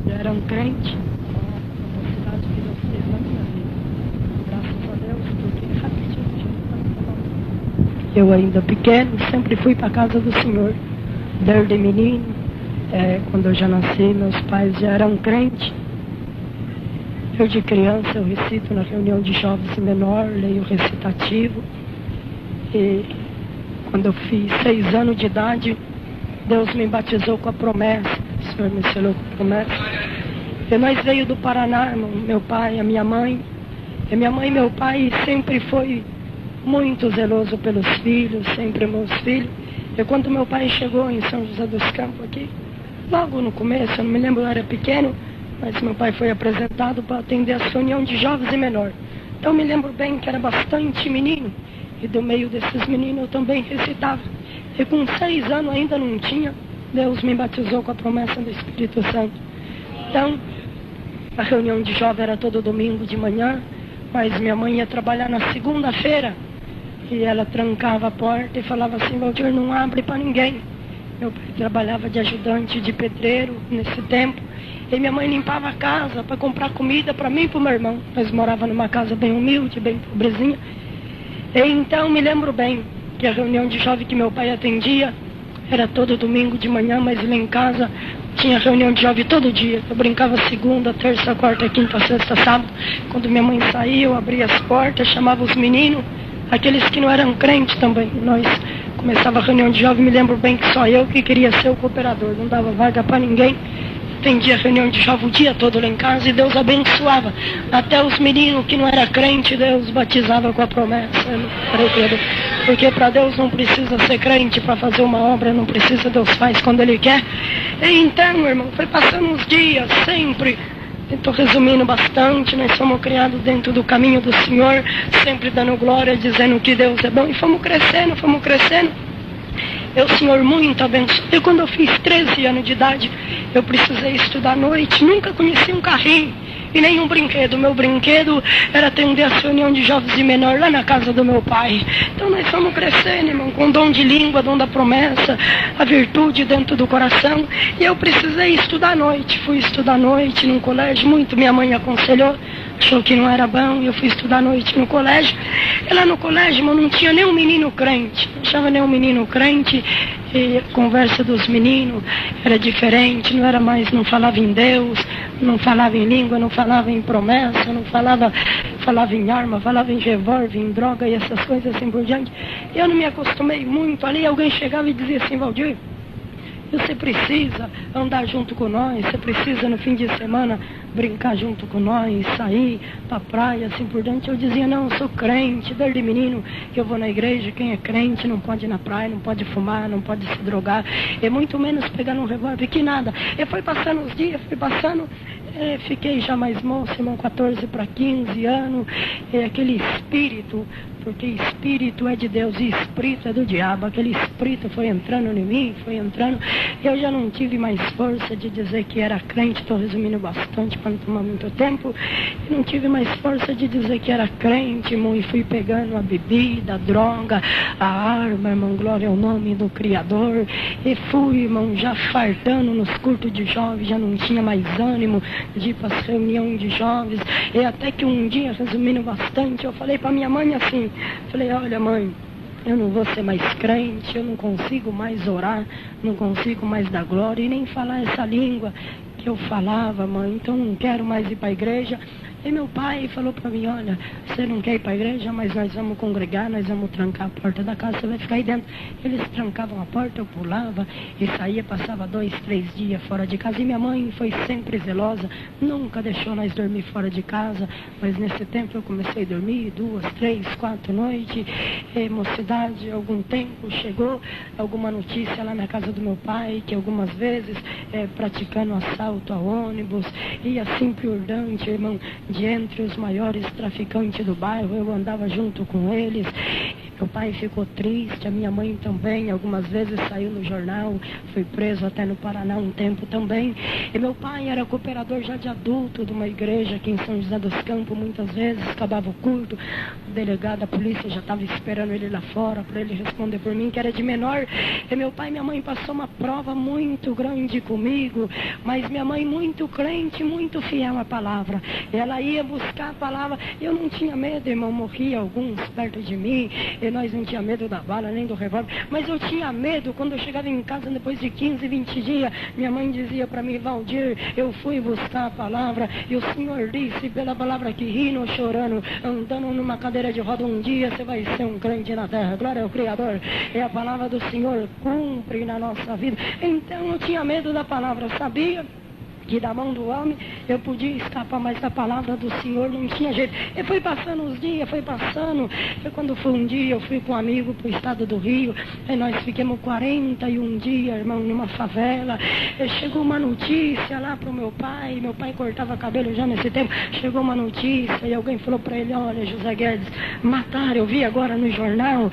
Já era um crente, uma mocidade que Deus fez na minha vida. Graças a Deus, porque rapidinho, eu ainda pequeno, sempre fui para a casa do Senhor. Desde menino, quando eu já nasci, meus pais já eram crentes. Eu de criança, eu recito na reunião de jovens e menor, leio recitativo. E quando eu fiz 6 anos de idade, Deus me batizou com a promessa. O Senhor me selou com a promessa. E nós veio do Paraná, meu pai, a minha mãe. E minha mãe e meu pai sempre foi muito zeloso pelos filhos, sempre meus filhos. E quando meu pai chegou em São José dos Campos aqui, logo no começo, eu não me lembro, eu era pequeno, mas meu pai foi apresentado para atender a reunião de jovens e menor. Então eu me lembro bem que era bastante menino, e do meio desses meninos eu também recitava. E com 6 anos ainda não tinha, Deus me batizou com a promessa do Espírito Santo. Então, a reunião de jovens era todo domingo de manhã, mas minha mãe ia trabalhar na segunda-feira, e ela trancava a porta e falava assim: Valdir, não abre para ninguém. Meu pai trabalhava de ajudante de pedreiro nesse tempo. E minha mãe limpava a casa para comprar comida para mim e para o meu irmão. Nós morávamos numa casa bem humilde, bem pobrezinha. E então me lembro bem que a reunião de jovem que meu pai atendia era todo domingo de manhã, mas lá em casa tinha reunião de jovem todo dia. Eu brincava segunda, terça, quarta, quinta, sexta, sábado. Quando minha mãe saía, eu abria as portas, chamava os meninos, aqueles que não eram crentes também. Nós começava a reunião de jovem, me lembro bem que só eu que queria ser o cooperador, não dava vaga para ninguém. Atendia a reunião de jovem o dia todo lá em casa e Deus abençoava. Até os meninos que não eram crentes, Deus batizava com a promessa. Porque para Deus não precisa ser crente para fazer uma obra, não precisa, Deus faz quando Ele quer. E então, irmão, foi passando uns dias, sempre. Estou resumindo bastante, nós fomos criados dentro do caminho do Senhor, sempre dando glória, dizendo que Deus é bom. E fomos crescendo, fomos crescendo. O Senhor muito abençoou. E quando eu fiz 13 anos de idade, eu precisei estudar à noite. Nunca conheci um carrinho e nenhum brinquedo. Meu brinquedo era atender a reunião de jovens e menor lá na casa do meu pai. Então nós fomos crescendo, irmão, com dom de língua, dom da promessa, a virtude dentro do coração. E eu precisei estudar à noite. Fui estudar à noite num colégio, muito minha mãe aconselhou. Achou que não era bom, eu fui estudar à noite no colégio. E lá no colégio, irmão, não tinha nenhum menino crente. Não achava nenhum menino crente. E a conversa dos meninos era diferente, não era mais, não falava em Deus, não falava em língua, não falava em promessa, não falava em arma, falava em revólver, em droga e essas coisas assim por diante. Eu não me acostumei muito. Ali alguém chegava e dizia assim: Valdir, você precisa andar junto com nós, você precisa no fim de semana brincar junto com nós, sair pra praia, assim por diante. Eu dizia: não, eu sou crente, desde menino que eu vou na igreja. Quem é crente não pode ir na praia, não pode fumar, não pode se drogar, e muito menos pegar um revólver, que nada. E foi passando os dias, fiquei já mais moço, irmão, 14 para 15 anos, e aquele espírito, porque espírito é de Deus e espírito é do diabo, aquele espírito foi entrando em mim, foi entrando, eu já não tive mais força de dizer que era crente. Estou resumindo bastante para não tomar muito tempo. Eu não tive mais força de dizer que era crente, irmão, e fui pegando a bebida, a droga, a arma, irmão, glória ao nome do Criador, e fui, irmão, já fartando nos cultos de jovens, já não tinha mais ânimo de ir para as reuniões de jovens. E até que um dia, resumindo bastante, eu falei para minha mãe assim, falei: olha, mãe, eu não vou ser mais crente, eu não consigo mais orar, não consigo mais dar glória e nem falar essa língua que eu falava, mãe, então não quero mais ir para a igreja. E meu pai falou para mim: olha, você não quer ir para a igreja, mas nós vamos congregar, nós vamos trancar a porta da casa, você vai ficar aí dentro. Eles trancavam a porta, eu pulava e saía, passava 2, 3 dias fora de casa. E minha mãe foi sempre zelosa, nunca deixou nós dormir fora de casa, mas nesse tempo eu comecei a dormir 2, 3, 4 noites. E mocidade, algum tempo chegou alguma notícia lá na casa do meu pai, que algumas vezes praticando assalto a ônibus, e assim por diante, irmão. De entre os maiores traficantes do bairro, eu andava junto com eles. Meu pai ficou triste, a minha mãe também, algumas vezes saiu no jornal, foi preso até no Paraná um tempo também. E meu pai era cooperador já de adulto de uma igreja aqui em São José dos Campos, muitas vezes acabava o culto, delegado da polícia já estava esperando ele lá fora para ele responder por mim, que era de menor. E meu pai e minha mãe passou uma prova muito grande comigo, mas minha mãe muito crente, muito fiel à palavra. Ela ia buscar a palavra. Eu não tinha medo, irmão, morria alguns perto de mim, e nós não tinha medo da bala nem do revólver, mas eu tinha medo quando eu chegava em casa depois de 15, 20 dias. Minha mãe dizia para mim: Valdir, eu fui buscar a palavra e o Senhor disse pela palavra que rindo ou chorando, andando numa cadeira de roda, um dia você vai ser um crente na terra. Glória ao Criador. E a palavra do Senhor cumpre na nossa vida. Então eu tinha medo da palavra, eu sabia que da mão do homem eu podia escapar, mas da palavra do Senhor não tinha jeito. E foi passando os dias, foi passando. E quando foi um dia, eu fui com um amigo para o estado do Rio, e nós ficamos 41 dias, irmão, numa favela. E chegou uma notícia lá para o meu pai cortava cabelo já nesse tempo. Chegou uma notícia e alguém falou para ele: olha, José Guedes, mataram, eu vi agora no jornal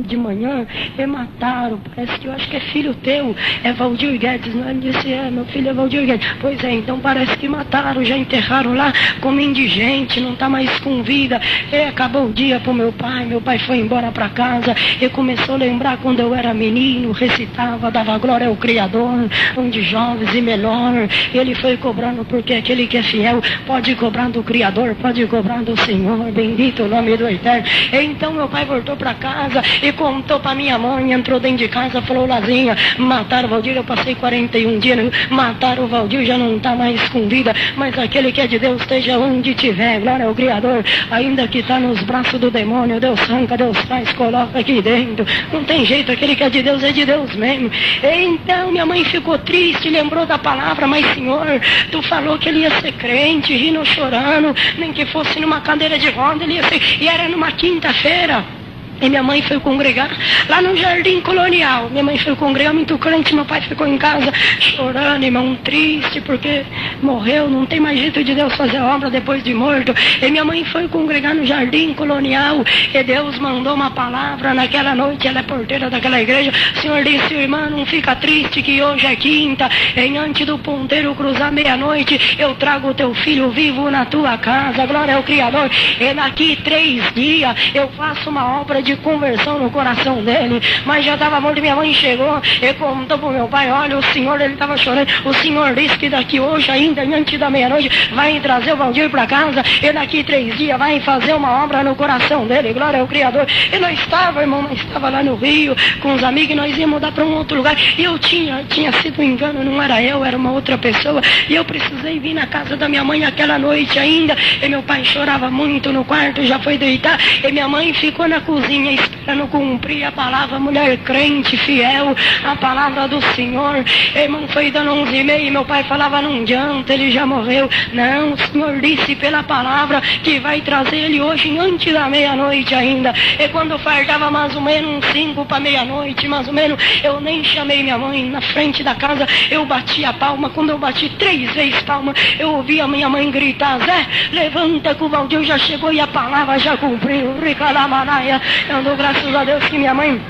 de manhã, e mataram, parece que eu acho que é filho teu, é Valdir Guedes, não é? Ele disse: meu filho é Valdir Guedes. Pois é, então parece que mataram, já enterraram lá como indigente, não está mais com vida. E acabou o dia para o meu pai foi embora para casa e começou a lembrar quando eu era menino, recitava, dava glória ao Criador, onde jovens e melhor. Ele foi cobrando, porque aquele que é fiel pode cobrar do Criador, pode cobrar do Senhor, bendito o nome do Eterno. E então meu pai voltou para casa e contou para minha mãe, entrou dentro de casa, falou: Lazinha, mataram o Valdir. Eu passei 41 dias, mataram o Valdir, já não está mais com vida, mas aquele que é de Deus esteja onde estiver, glória ao Criador, ainda que está nos braços do demônio, Deus arranca, Deus traz, coloca aqui dentro, não tem jeito, aquele que é de Deus mesmo. E então minha mãe ficou triste, lembrou da palavra: mas Senhor, tu falou que ele ia ser crente, rindo, chorando, nem que fosse numa cadeira de roda, ele ia ser, e era numa quinta-feira. E minha mãe foi congregar lá no Jardim Colonial. Minha mãe foi congregar, muito crente. Meu pai ficou em casa chorando, irmão, triste, porque morreu, não tem mais jeito de Deus fazer obra depois de morto. E minha mãe foi congregar no Jardim Colonial, e Deus mandou uma palavra naquela noite. Ela é porteira daquela igreja. O Senhor disse: irmã, não fica triste que hoje é quinta, em antes do ponteiro cruzar meia-noite, eu trago o teu filho vivo na tua casa, glória ao Criador. E daqui 3 dias eu faço uma obra de conversão no coração dele. Mas já estava morto. Minha mãe chegou e contou para o meu pai: olha, o Senhor, ele estava chorando, o Senhor disse que daqui hoje ainda, antes da meia-noite, vai trazer o Valdir para casa, e daqui 3 dias vai fazer uma obra no coração dele, glória ao Criador. E nós estava, irmão, nós estava lá no Rio com os amigos, e nós íamos mudar para um outro lugar, e eu tinha sido um engano, não era eu, era uma outra pessoa, e eu precisei vir na casa da minha mãe aquela noite ainda. E meu pai chorava muito no quarto, já foi deitar, e minha mãe ficou na cozinha esperando cumprir a palavra. Mulher crente, fiel, a palavra do Senhor. Irmão, foi dando 11h30 e meu pai falava: não adianta, ele já morreu. Não, o Senhor disse pela palavra que vai trazer ele hoje antes da meia-noite ainda. E quando faltava mais ou menos 5 para meia-noite, mais ou menos, eu nem chamei minha mãe. Na frente da casa eu bati a palma. Quando eu bati 3 vezes palma, eu ouvi a minha mãe gritar: Zé, levanta que o Valdir já chegou e a palavra já cumpriu. Ricalamanaia. Eu dou graças a Deus que minha mãe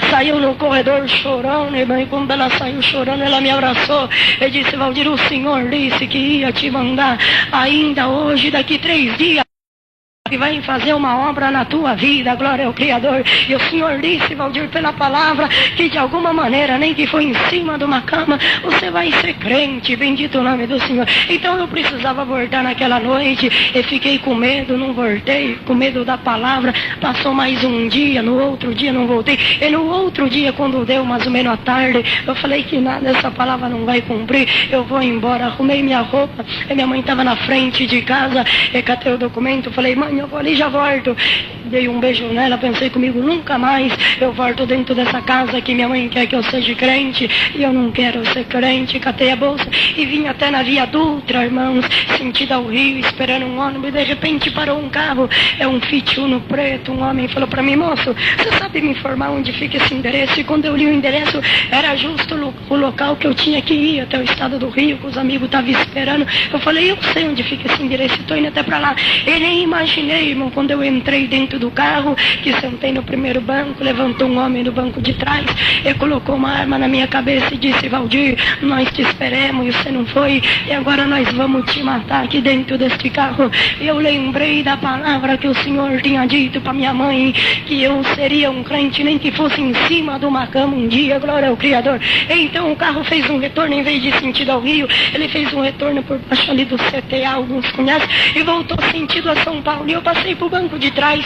saiu no corredor chorando, irmã, e quando ela saiu chorando, ela me abraçou e disse: Valdir, o Senhor disse que ia te mandar ainda hoje, daqui 3 dias, que vai fazer uma obra na tua vida, glória ao Criador. E o Senhor disse, Valdir, pela palavra, que de alguma maneira, nem que foi em cima de uma cama, você vai ser crente, bendito o nome do Senhor. Então eu precisava voltar naquela noite, e fiquei com medo, não voltei, com medo da palavra. Passou mais um dia, no outro dia não voltei, e no outro dia, quando deu mais ou menos à tarde, eu falei que nada, essa palavra não vai cumprir, eu vou embora. Arrumei minha roupa, e minha mãe estava na frente de casa, e catei o documento, falei: mãe, eu vou ali, já volto. Dei um beijo nela, pensei comigo: nunca mais eu volto dentro dessa casa que minha mãe quer que eu seja crente, e eu não quero ser crente. Catei a bolsa e vim até na Via Dutra, irmãos, sentido ao Rio, esperando um ônibus, e de repente parou um carro, é um Fiat Uno preto. Um homem falou para mim: moço, você sabe me informar onde fica esse endereço? E quando eu li o endereço, era justo o local que eu tinha que ir, até o estado do Rio, que os amigos estavam esperando. Eu falei: eu sei onde fica esse endereço, estou indo até para lá. Ele nem imaginou sonhei, irmão, quando eu entrei dentro do carro, que sentei no primeiro banco, levantou um homem no banco de trás e colocou uma arma na minha cabeça e disse: Valdir, nós te esperamos e você não foi, e agora nós vamos te matar aqui dentro deste carro. Eu lembrei da palavra que o Senhor tinha dito para minha mãe, que eu seria um crente, nem que fosse em cima de uma cama um dia, glória ao Criador. Então o carro fez um retorno, em vez de sentido ao Rio, ele fez um retorno por baixo ali do CTA, alguns conhecem, e voltou sentido a São Paulo. E eu passei pro banco de trás,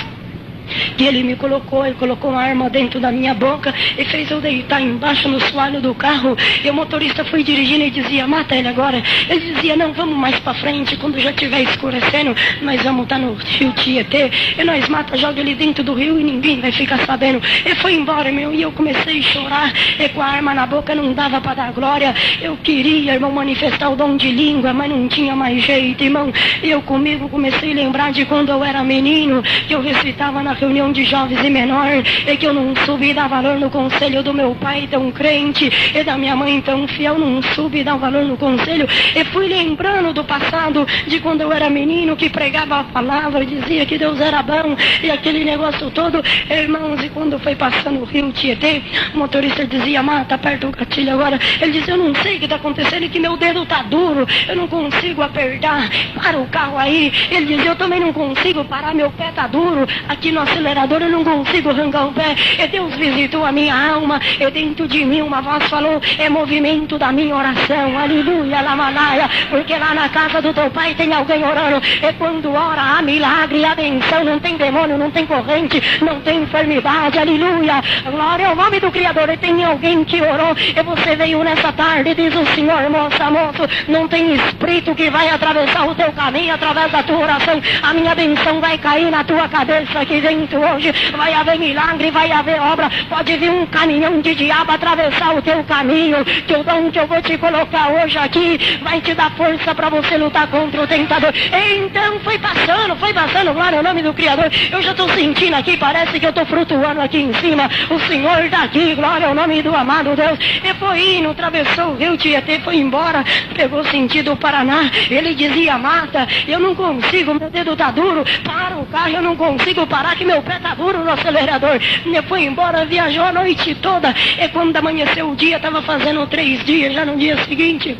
que ele colocou uma arma dentro da minha boca e fez eu deitar embaixo no soalho do carro. E o motorista foi dirigindo e dizia: mata ele agora. Ele dizia: não, vamos mais pra frente, quando já estiver escurecendo nós vamos estar no rio Tietê, e nós mata, joga ele dentro do rio e ninguém vai ficar sabendo. E foi embora, meu, e eu comecei a chorar, e com a arma na boca não dava para dar glória. Eu queria, irmão, manifestar o dom de língua, mas não tinha mais jeito, irmão. E eu comigo comecei a lembrar de quando eu era menino, que eu recitava na reunião de jovens e menor, e que eu não soube dar valor no conselho do meu pai tão crente e da minha mãe tão fiel, não soube dar valor no conselho. E fui lembrando do passado, de quando eu era menino, que pregava a palavra, dizia que Deus era bom e aquele negócio todo, irmãos. E quando foi passando o rio Tietê, o motorista dizia: mata, aperta o gatilho agora. Ele dizia: eu não sei o que está acontecendo, que meu dedo está duro, eu não consigo apertar, para o carro aí. Ele dizia: eu também não consigo parar, meu pé está duro, aqui no acelerador eu não consigo arrancar o pé. E Deus visitou a minha alma, e dentro de mim uma voz falou: é movimento da minha oração, aleluia, lamanaia, porque lá na casa do teu pai tem alguém orando, e quando ora há milagre, há benção, não tem demônio, não tem corrente, não tem enfermidade, aleluia, glória ao nome do Criador. E tem alguém que orou, e você veio nessa tarde, diz o Senhor: moça, moço, não tem espírito que vai atravessar o teu caminho através da tua oração. A minha benção vai cair na tua cabeça aqui dentro hoje, vai haver milagre, vai haver obra. Pode vir um caminhão de diabo atravessar o teu caminho, que o dom que eu vou te colocar hoje aqui vai te dar força para você lutar contra o tentador. Então foi passando, glória ao nome do Criador. Eu já estou sentindo aqui, parece que eu estou flutuando aqui em cima. O Senhor está aqui, glória ao nome do amado Deus. E foi indo, atravessou o rio Tietê, foi embora, pegou sentido o Paraná. Ele dizia: mata, eu não consigo, meu dedo está duro, para o carro, eu não consigo parar, que meu pé está duro no acelerador. E foi embora, viajou a noite toda, e quando amanheceu o dia, estava fazendo 3 dias, já no dia seguinte.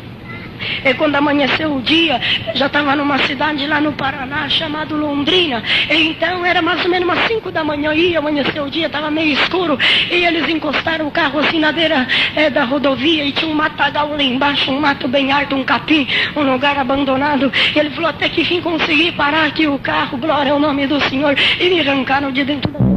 E quando amanheceu o dia, já estava numa cidade lá no Paraná, chamado Londrina. E então era mais ou menos umas 5 da manhã, e amanheceu o dia, estava meio escuro, e eles encostaram o carro assim na beira da rodovia, e tinha um matagal lá embaixo, um mato bem alto, um capim, um lugar abandonado. E ele falou: até que fim consegui parar aqui o carro, glória ao nome do Senhor. E me arrancaram de dentro da...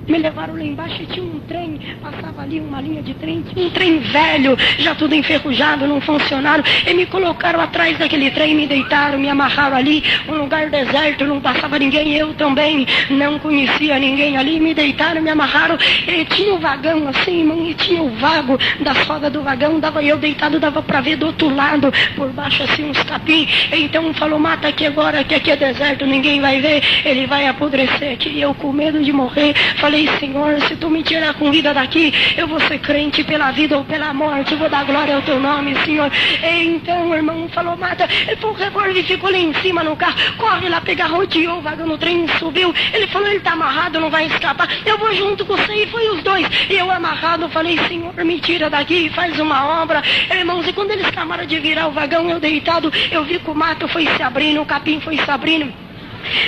Me levaram lá embaixo e tinha um trem, passava ali uma linha de trem, um trem velho, já tudo enferrujado, não funcionaram, e me colocaram atrás daquele trem, me deitaram, me amarraram ali, um lugar deserto, não passava ninguém, eu também não conhecia ninguém ali, me deitaram, me amarraram, e tinha o vagão assim, irmão, e tinha o vago da roda do vagão, dava eu deitado, dava pra ver do outro lado, por baixo assim uns capim. Então falou: mata aqui agora, que aqui é deserto, ninguém vai ver, ele vai apodrecer aqui. E eu com medo de morrer, falei: Senhor, se tu me tirar com vida daqui, eu vou ser crente pela vida ou pela morte, eu vou dar glória ao teu nome, Senhor. E então o irmão falou: mata. Ele falou: ele ficou lá em cima no carro, corre lá pegar, rodeou o vagão no trem, subiu. Ele falou: ele tá amarrado, não vai escapar, eu vou junto com você. E foi os dois, e eu amarrado, falei: Senhor, me tira daqui, faz uma obra. Irmãos, e quando eles acabaram de virar o vagão, eu deitado, eu vi que o mato foi se abrindo, o capim foi se abrindo.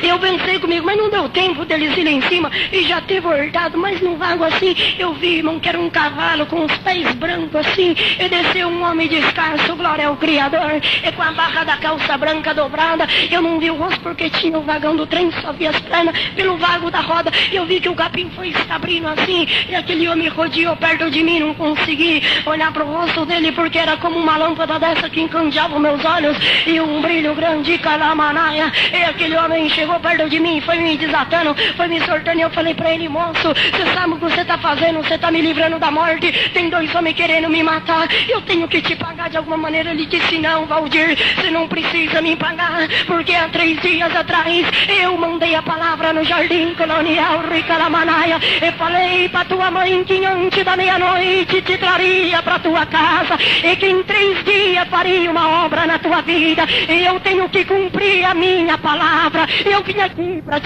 Eu pensei comigo, mas não deu tempo deles irem em cima e já ter voltado, mas no vago assim, eu vi, irmão, que era um cavalo com os pés brancos assim, e desceu um homem descalço, glória ao Criador, e com a barra da calça branca dobrada. Eu não vi o rosto porque tinha o vagão do trem, só vi as pernas pelo vago da roda. Eu vi que o capim foi se abrindo assim, e aquele homem rodeou perto de mim, não consegui olhar pro rosto dele, porque era como uma lâmpada dessa que encandeava os meus olhos, e um brilho grande, calamanaia. E aquele homem chegou perto de mim, foi me desatando, foi me soltando, e eu falei pra ele: moço, você sabe o que você tá fazendo, você tá me livrando da morte, tem 2 homens querendo me matar, eu tenho que te pagar pagar de alguma maneira. Ele disse, não, Valdir, você não precisa me pagar, porque há 3 dias atrás eu mandei a palavra no jardim colonial Ricaramanaia e falei para tua mãe que antes da meia-noite te traria para tua casa e que em 3 dias faria uma obra na tua vida, e eu tenho que cumprir a minha palavra. Eu vim aqui para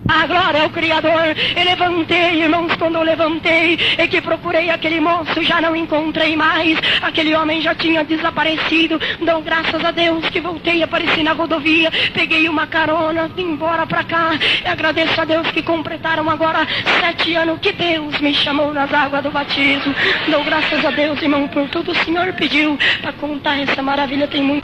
a glória ao Criador. Eu levantei, irmãos, quando eu levantei e que procurei aquele moço, já não encontrei mais. Aquele homem já tinha desaparecido. Dou graças a Deus que voltei a aparecer na rodovia. Peguei uma carona, vim embora pra cá. E agradeço a Deus que completaram agora 7 anos que Deus me chamou nas águas do batismo. Dou graças a Deus, irmão, por tudo o Senhor pediu. Para contar essa maravilha tem muito.